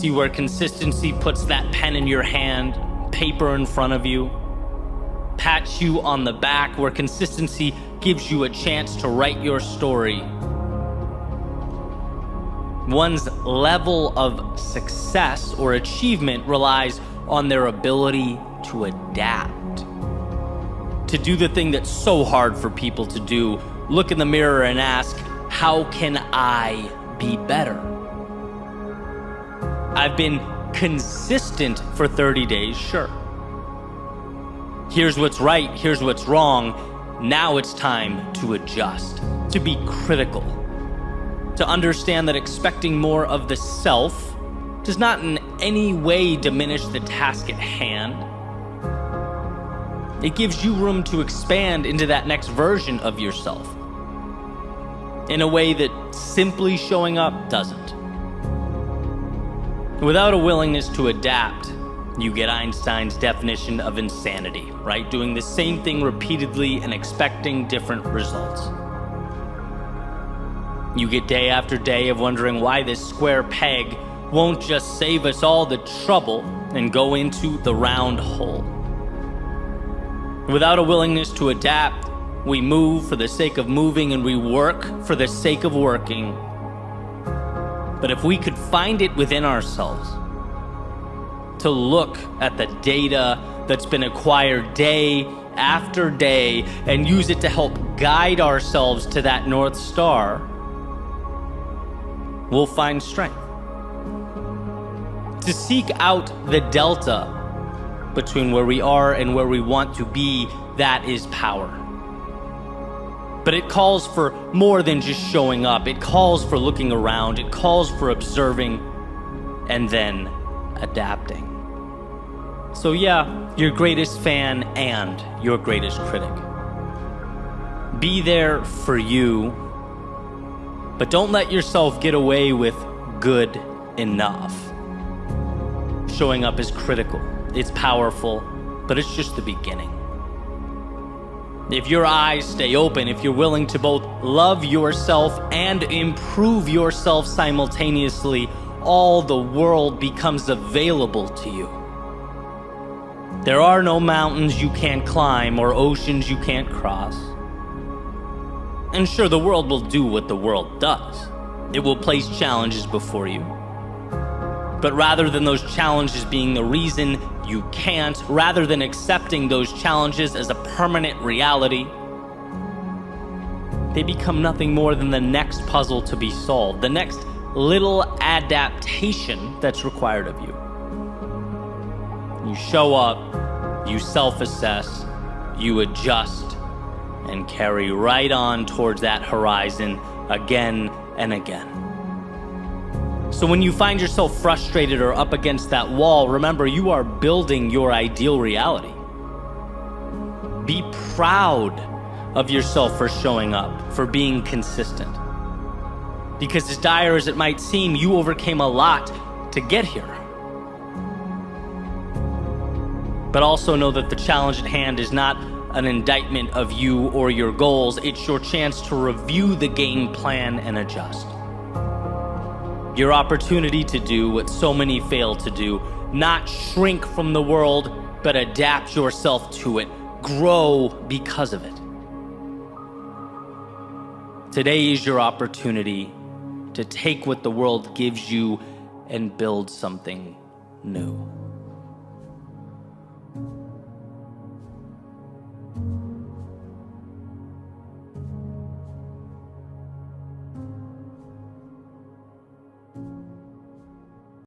Consistency, where consistency puts that pen in your hand, paper in front of you, pats you on the back, where consistency gives you a chance to write your story. One's level of success or achievement relies on their ability to adapt, to do the thing that's so hard for people to do. Look in the mirror and ask, how can I be better? I've been consistent for 30 days, sure. Here's what's right, here's what's wrong. Now it's time to adjust, to be critical, to understand that expecting more of the self does not in any way diminish the task at hand. It gives you room to expand into that next version of yourself in a way that simply showing up doesn't. Without a willingness to adapt, you get Einstein's definition of insanity, right? Doing the same thing repeatedly and expecting different results. You get day after day of wondering why this square peg won't just save us all the trouble and go into the round hole. Without a willingness to adapt, we move for the sake of moving and we work for the sake of working. But if we could find it within ourselves to look at the data that's been acquired day after day and use it to help guide ourselves to that North Star, we'll find strength. To seek out the delta between where we are and where we want to be, that is power. But it calls for more than just showing up. It calls for looking around. It calls for observing and then adapting. So yeah, your greatest fan and your greatest critic. Be there for you, but don't let yourself get away with good enough. Showing up is critical. It's powerful, but it's just the beginning. If your eyes stay open, if you're willing to both love yourself and improve yourself simultaneously, all the world becomes available to you. There are no mountains you can't climb or oceans you can't cross. And sure, the world will do what the world does. It will place challenges before you. But rather than those challenges being the reason you can't, rather than accepting those challenges as a permanent reality, they become nothing more than the next puzzle to be solved, the next little adaptation that's required of you. You show up, you self-assess, you adjust, and carry right on towards that horizon again and again. So when you find yourself frustrated or up against that wall, remember, you are building your ideal reality. Be proud of yourself for showing up, for being consistent. Because as dire as it might seem, you overcame a lot to get here. But also know that the challenge at hand is not an indictment of you or your goals. It's your chance to review the game plan and adjust. Your opportunity to do what so many fail to do, not shrink from the world, but adapt yourself to it. Grow because of it. Today is your opportunity to take what the world gives you and build something new.